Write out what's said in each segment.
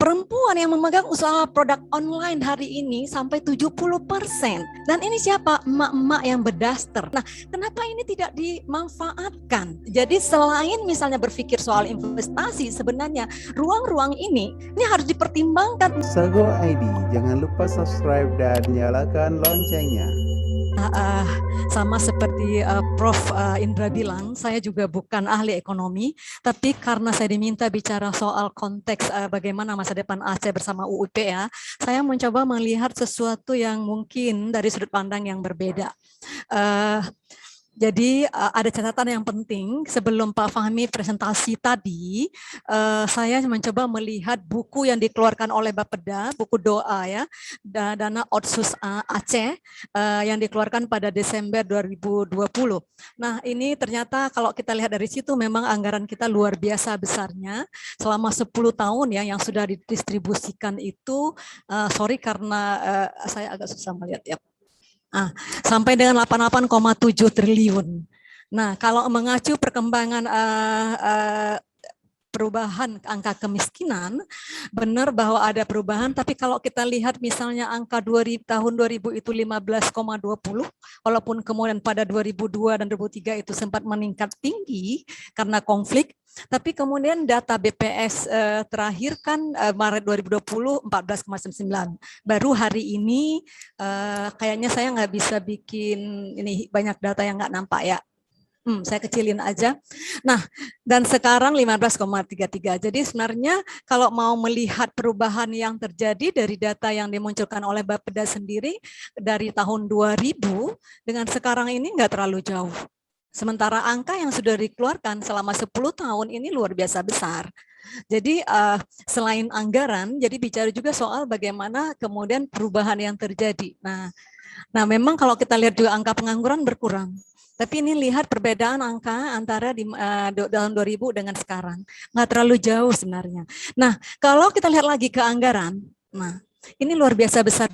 perempuan yang memegang usaha produk online hari ini sampai 70%. Dan ini siapa? Emak-emak yang berdaster. Nah, kenapa ini tidak dimanfaatkan? Jadi selain misalnya berpikir soal investasi, sebenarnya ruang-ruang ini harus dipertimbangkan. Sago ID, jangan lupa subscribe dan nyalakan loncengnya. Sama seperti Prof. Indra bilang, saya juga bukan ahli ekonomi, tapi karena saya diminta bicara soal konteks bagaimana masa depan Aceh bersama UUP ya, saya mencoba melihat sesuatu yang mungkin dari sudut pandang yang berbeda. Jadi ada catatan yang penting sebelum Pak Fahmi presentasi tadi, saya mencoba melihat buku yang dikeluarkan oleh Bapeda, buku doa ya, Dana Otsus Aceh yang dikeluarkan pada Desember 2020. Nah ini ternyata kalau kita lihat dari situ memang anggaran kita luar biasa besarnya selama 10 tahun ya yang sudah didistribusikan itu, sorry karena saya agak susah melihat ya. Sampai dengan 88,7 triliun. Nah, kalau mengacu perkembangan perubahan angka kemiskinan, benar bahwa ada perubahan, tapi kalau kita lihat misalnya angka tahun 2000 itu 15,20, walaupun kemudian pada 2002 dan 2003 itu sempat meningkat tinggi karena konflik, tapi kemudian data BPS terakhir kan Maret 2020 14,9. Baru hari ini kayaknya saya nggak bisa bikin ini banyak data yang nggak nampak ya. Saya kecilin aja. Nah, dan sekarang 15,33. Jadi sebenarnya kalau mau melihat perubahan yang terjadi dari data yang dimunculkan oleh Bapeda sendiri dari tahun 2000 dengan sekarang ini nggak terlalu jauh. Sementara angka yang sudah dikeluarkan selama 10 tahun ini luar biasa besar. Jadi selain anggaran, jadi bicara juga soal bagaimana kemudian perubahan yang terjadi. Nah memang kalau kita lihat juga angka pengangguran berkurang. Tapi ini lihat perbedaan angka antara di tahun 2000 dengan sekarang. Nggak terlalu jauh sebenarnya. Nah, kalau kita lihat lagi ke anggaran, nah ini luar biasa besar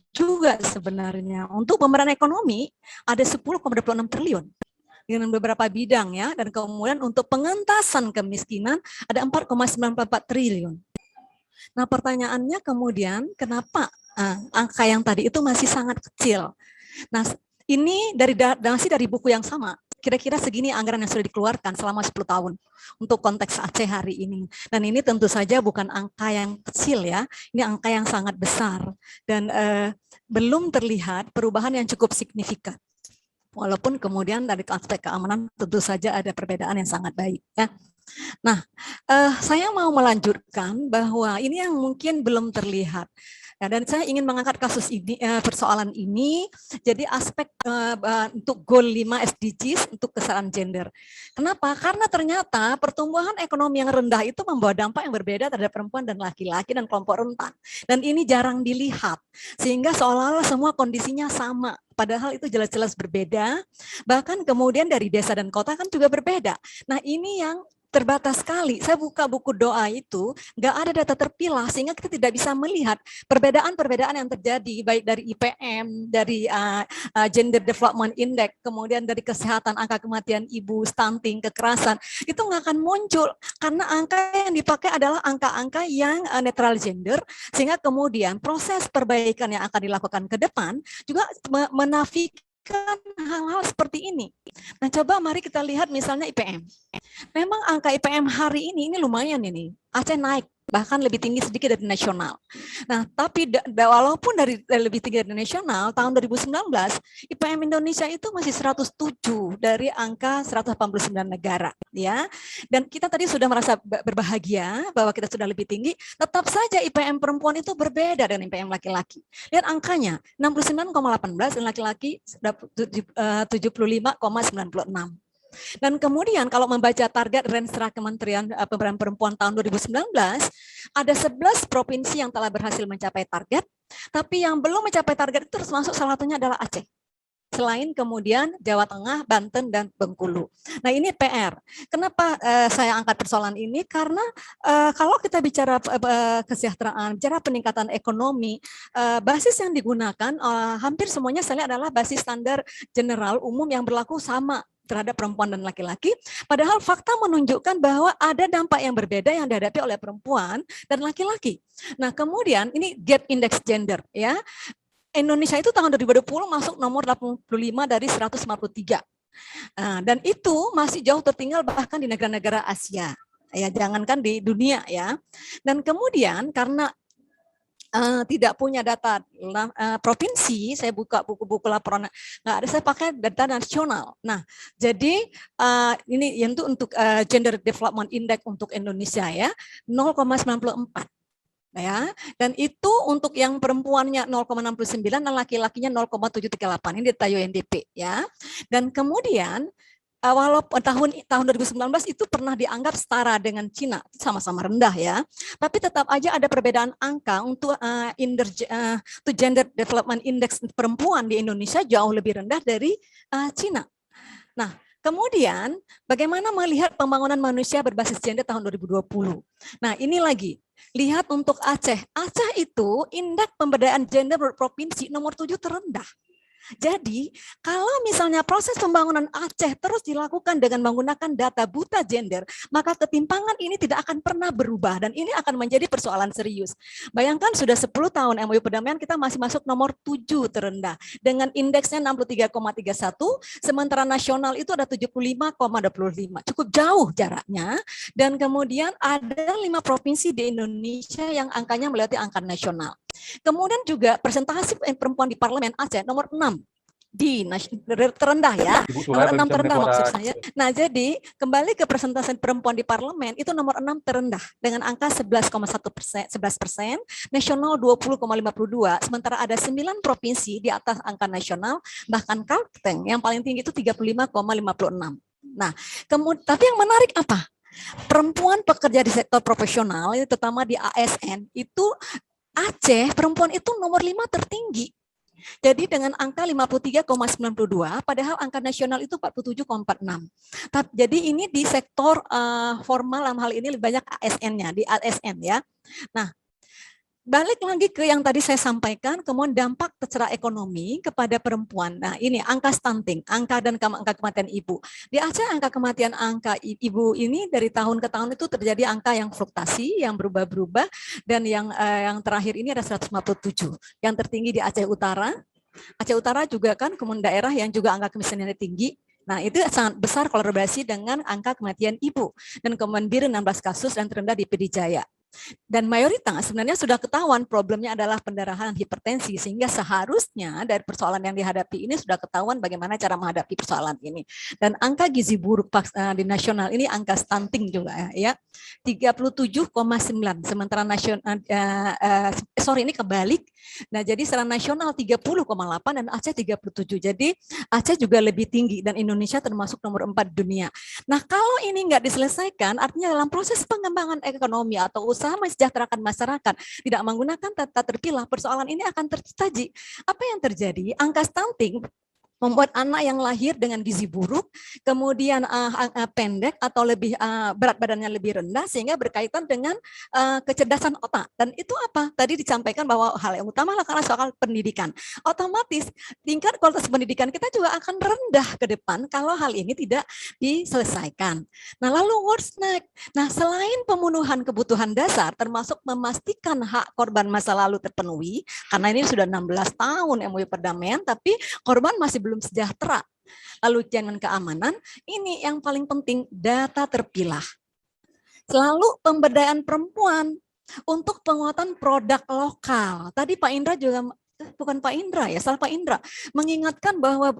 juga sebenarnya. Untuk pemeran ekonomi ada 10,26 triliun dengan beberapa bidang ya. Dan kemudian untuk pengentasan kemiskinan ada 4,94 triliun. Nah pertanyaannya kemudian kenapa angka yang tadi itu masih sangat kecil? Nah ini masih dari buku yang sama. Kira-kira segini anggaran yang sudah dikeluarkan selama 10 tahun untuk konteks Aceh hari ini. Dan ini tentu saja bukan angka yang kecil ya, ini angka yang sangat besar. Dan belum terlihat perubahan yang cukup signifikan. Walaupun kemudian dari aspek keamanan tentu saja ada perbedaan yang sangat baik ya. Nah, saya mau melanjutkan bahwa ini yang mungkin belum terlihat. Nah, dan saya ingin mengangkat kasus ini, persoalan ini, jadi aspek untuk goal 5 SDGs untuk kesetaraan gender. Kenapa? Karena ternyata pertumbuhan ekonomi yang rendah itu membawa dampak yang berbeda terhadap perempuan dan laki-laki dan kelompok rentan. Dan ini jarang dilihat, sehingga seolah-olah semua kondisinya sama. Padahal itu jelas-jelas berbeda, bahkan kemudian dari desa dan kota kan juga berbeda. Nah ini yang terbatas sekali. Saya buka buku doa itu, nggak ada data terpilah sehingga kita tidak bisa melihat perbedaan-perbedaan yang terjadi baik dari IPM, dari Gender Development Index, kemudian dari kesehatan, angka kematian ibu, stunting, kekerasan, itu nggak akan muncul karena angka yang dipakai adalah angka-angka yang netral gender, sehingga kemudian proses perbaikan yang akan dilakukan ke depan juga menafikan hal-hal seperti ini. Nah, coba mari kita lihat misalnya IPM. Memang angka IPM hari ini lumayan ini. Aceh naik, bahkan lebih tinggi sedikit dari nasional. Nah, tapi walaupun dari lebih tinggi dari nasional, tahun 2019 IPM Indonesia itu masih 107 dari angka 189 negara, ya. Dan kita tadi sudah merasa berbahagia bahwa kita sudah lebih tinggi, tetap saja IPM perempuan itu berbeda dengan IPM laki-laki. Lihat angkanya, 69,18 dan laki-laki 75,96. Dan kemudian kalau membaca target Renstra Kementerian Pemberdayaan Perempuan tahun 2019, ada 11 provinsi yang telah berhasil mencapai target, tapi yang belum mencapai target itu termasuk salah satunya adalah Aceh. Selain kemudian Jawa Tengah, Banten, dan Bengkulu. Nah ini PR. Kenapa saya angkat persoalan ini? Karena kalau kita bicara kesejahteraan, bicara peningkatan ekonomi, basis yang digunakan hampir semuanya saya lihat adalah basis standar general umum yang berlaku sama terhadap perempuan dan laki-laki, padahal fakta menunjukkan bahwa ada dampak yang berbeda yang dihadapi oleh perempuan dan laki-laki. Nah, kemudian ini gap index gender ya. Indonesia itu tahun 2020 masuk nomor 85 dari 153. Dan itu masih jauh tertinggal bahkan di negara-negara Asia. Ya, jangankan di dunia ya. Dan kemudian karena tidak punya data provinsi, saya buka buku-buku laporan nggak ada, saya pakai data nasional. Nah, jadi ini untuk Gender Development Index untuk Indonesia ya 0,94. Ya, dan itu untuk yang perempuannya 0,69 dan laki-lakinya 0,738. Ini data UNDP ya. Dan kemudian walaupun tahun 2019 itu pernah dianggap setara dengan Cina, sama-sama rendah ya, tapi tetap aja ada perbedaan angka untuk Gender Development Index perempuan di Indonesia jauh lebih rendah dari Cina. Nah, kemudian bagaimana melihat pembangunan manusia berbasis gender tahun 2020? Nah, ini lagi. Lihat untuk Aceh. Aceh itu indeks pemberdayaan gender provinsi nomor 7 terendah. Jadi, kalau misalnya proses pembangunan Aceh terus dilakukan dengan menggunakan data buta gender, maka ketimpangan ini tidak akan pernah berubah dan ini akan menjadi persoalan serius. Bayangkan sudah 10 tahun MOU perdamaian kita masih masuk nomor 7 terendah dengan indeksnya 63,31, sementara nasional itu ada 75,25. Cukup jauh jaraknya dan kemudian ada 5 provinsi di Indonesia yang angkanya melewati angka nasional. Kemudian juga presentasi perempuan di parlemen Aceh nomor 6 di terendah ya, nomor 6 terendah maksud saya. Nah, jadi kembali ke presentasi perempuan di parlemen itu nomor 6 terendah dengan angka 11,1%, 11%, nasional 20,52, sementara ada 9 provinsi di atas angka nasional, bahkan Kalteng yang paling tinggi itu 35,56. Nah, kemudian tapi yang menarik apa? Perempuan pekerja di sektor profesional, terutama di ASN itu Aceh perempuan itu nomor 5 tertinggi. Jadi dengan angka 53,92, padahal angka nasional itu 47,46. Jadi ini di sektor formal dalam hal ini lebih banyak ASN-nya, di ASN ya. Nah, balik lagi ke yang tadi saya sampaikan, kemudian dampak secara ekonomi kepada perempuan. Nah, ini angka stunting, angka kematian ibu. Di Aceh angka kematian ibu ini dari tahun ke tahun itu terjadi angka yang fluktuasi, yang berubah-berubah, dan yang terakhir ini ada 157. Yang tertinggi di Aceh Utara. Aceh Utara juga kan kemudian daerah yang juga angka kemiskinannya tinggi. Nah, itu sangat besar kolaborasi dengan angka kematian ibu. Dan kemudian BIR 16 kasus dan terendah di PD Jaya. Dan mayoritas sebenarnya sudah ketahuan problemnya adalah pendarahan hipertensi, sehingga seharusnya dari persoalan yang dihadapi ini sudah ketahuan bagaimana cara menghadapi persoalan ini. Dan angka gizi buruk di nasional ini angka stunting juga ya 37,9, sementara nasional ini kebalik. Nah, jadi secara nasional 30,8 dan Aceh 37. Jadi Aceh juga lebih tinggi dan Indonesia termasuk nomor 4 dunia. Nah, kalau ini nggak diselesaikan, artinya dalam proses pengembangan ekonomi atau usaha mensejahterakan masyarakat tidak menggunakan tata terpilah, persoalan ini akan terjadi. Apa yang terjadi? Angka stunting membuat anak yang lahir dengan gizi buruk, kemudian pendek atau lebih berat badannya lebih rendah, sehingga berkaitan dengan kecerdasan otak. Dan itu apa? Tadi disampaikan bahwa hal yang utama adalah soal pendidikan. Otomatis tingkat kualitas pendidikan kita juga akan rendah ke depan kalau hal ini tidak diselesaikan. Nah, lalu what's next? Nah, selain pemenuhan kebutuhan dasar, termasuk memastikan hak korban masa lalu terpenuhi, karena ini sudah 16 tahun MOU perdamaian, tapi korban masih belum sejahtera. Lalu jaminan keamanan, ini yang paling penting, data terpilah. Selalu pemberdayaan perempuan untuk penguatan produk lokal. Tadi Pak Indra juga, bukan Pak Indra ya, salah Pak Indra, mengingatkan bahwa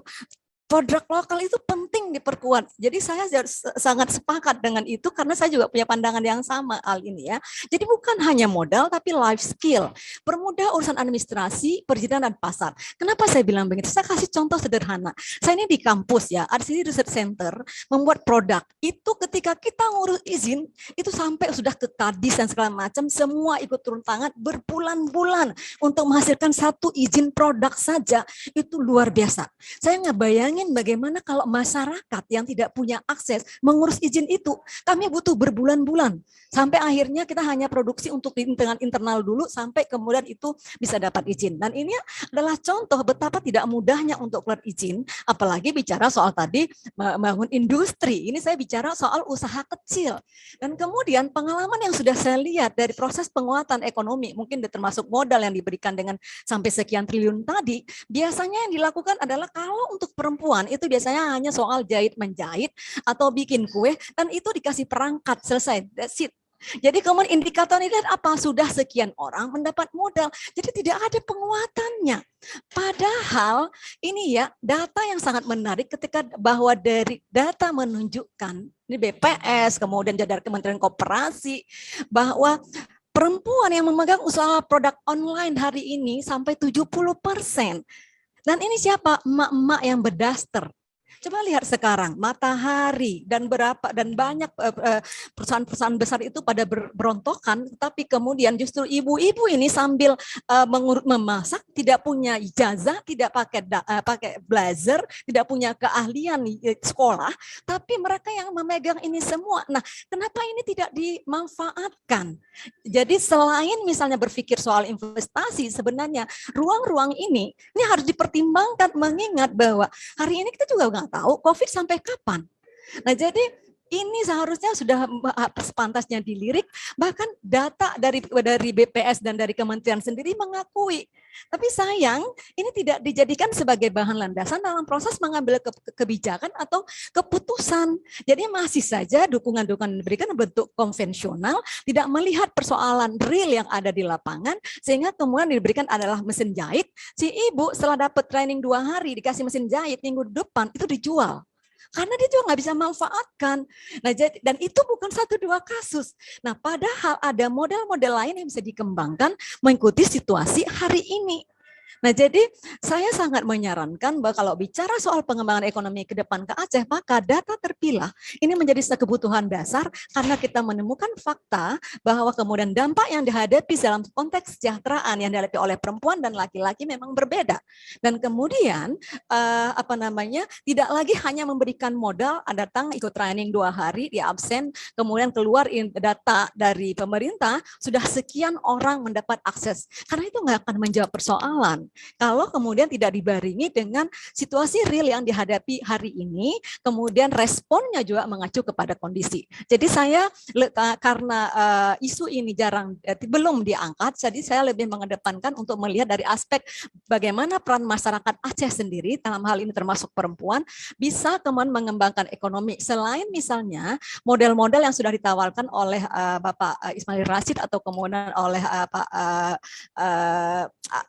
produk lokal itu penting diperkuat. Jadi saya sangat sepakat dengan itu karena saya juga punya pandangan yang sama hal ini ya. Jadi bukan hanya modal tapi life skill. Permudah urusan administrasi, perizinan dan pasar. Kenapa saya bilang begitu? Saya kasih contoh sederhana. Saya ini di kampus ya, ada sini research center membuat produk. Itu ketika kita ngurus izin itu sampai sudah ke kadis dan segala macam, semua ikut turun tangan berbulan-bulan untuk menghasilkan satu izin produk saja, itu luar biasa. Saya nggak bayangin bayangin bagaimana kalau masyarakat yang tidak punya akses mengurus izin itu. Kami butuh berbulan-bulan. Sampai akhirnya kita hanya produksi untuk dengan internal dulu sampai kemudian itu bisa dapat izin. Dan ini adalah contoh betapa tidak mudahnya untuk keluar izin. Apalagi bicara soal tadi membangun industri. Ini saya bicara soal usaha kecil. Dan kemudian pengalaman yang sudah saya lihat dari proses penguatan ekonomi, mungkin termasuk modal yang diberikan dengan sampai sekian triliun tadi, biasanya yang dilakukan adalah kalau untuk perempuan itu biasanya hanya soal jahit menjahit atau bikin kue dan itu dikasih perangkat selesai. That's it. Jadi kemudian indikator ini apa? Sudah sekian orang mendapat modal. Jadi tidak ada penguatannya. Padahal ini ya data yang sangat menarik ketika bahwa dari data menunjukkan ini BPS kemudian dari Kementerian Koperasi bahwa perempuan yang memegang usaha produk online hari ini sampai 70%. Dan ini siapa? Emak-emak yang berdaster. Coba lihat sekarang, Matahari dan banyak perusahaan-perusahaan besar itu pada berontokan, tapi kemudian justru ibu-ibu ini sambil memasak, tidak punya ijazah, tidak pakai blazer, tidak punya keahlian sekolah, tapi mereka yang memegang ini semua. Nah, kenapa ini tidak dimanfaatkan? Jadi selain misalnya berpikir soal investasi, sebenarnya ruang-ruang ini harus dipertimbangkan mengingat bahwa hari ini kita juga nggak tahu COVID sampai kapan. Nah, jadi ini seharusnya sudah sepantasnya dilirik, bahkan data dari BPS dan dari kementerian sendiri mengakui. Tapi sayang, ini tidak dijadikan sebagai bahan landasan dalam proses mengambil kebijakan atau keputusan. Jadi masih saja dukungan-dukungan diberikan bentuk konvensional, tidak melihat persoalan real yang ada di lapangan, sehingga kemudian diberikan adalah mesin jahit. Si ibu setelah dapat training 2 hari, dikasih mesin jahit, minggu depan itu dijual. Karena dia juga nggak bisa manfaatkan. Nah, dan itu bukan 1-2 kasus. Nah, padahal ada model-model lain yang bisa dikembangkan mengikuti situasi hari ini. Nah, jadi saya sangat menyarankan bahwa kalau bicara soal pengembangan ekonomi ke depan ke Aceh, maka data terpilah ini menjadi kebutuhan dasar karena kita menemukan fakta bahwa kemudian dampak yang dihadapi dalam konteks kesejahteraan yang dihadapi oleh perempuan dan laki-laki memang berbeda. Dan kemudian tidak lagi hanya memberikan modal, datang ikut training 2 hari, dia absen, kemudian keluar data dari pemerintah, sudah sekian orang mendapat akses. Karena itu nggak akan menjawab persoalan. Kalau kemudian tidak dibarengi dengan situasi real yang dihadapi hari ini, kemudian responnya juga mengacu kepada kondisi. Jadi saya karena isu ini belum diangkat, jadi saya lebih mengedepankan untuk melihat dari aspek bagaimana peran masyarakat Aceh sendiri, dalam hal ini termasuk perempuan, bisa kemudian mengembangkan ekonomi. Selain misalnya model-model yang sudah ditawarkan oleh Bapak Ismail Rashid atau kemudian oleh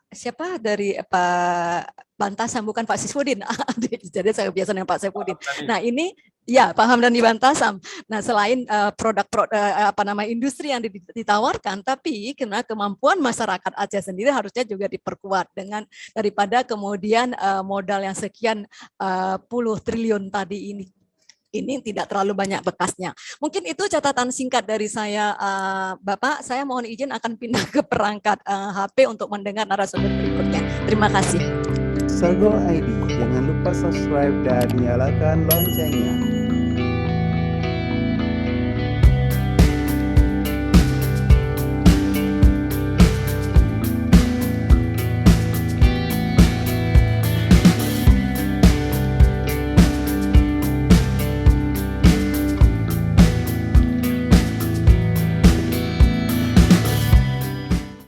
siapa dari Pak Bantasam, bukan Pak Sifudin. Jadi saya biasa dengan Pak Sifudin. Nah, ini ya Pak Hamdani Bantasam. Nah, selain industri yang ditawarkan, tapi karena kemampuan masyarakat Aceh sendiri harusnya juga diperkuat dengan daripada kemudian modal yang sekian puluh triliun tadi ini tidak terlalu banyak bekasnya. Mungkin itu catatan singkat dari saya, Bapak. Saya mohon izin akan pindah ke perangkat HP untuk mendengar narasumber berikutnya. Terima kasih. Sago ID, jangan lupa subscribe dan nyalakan loncengnya.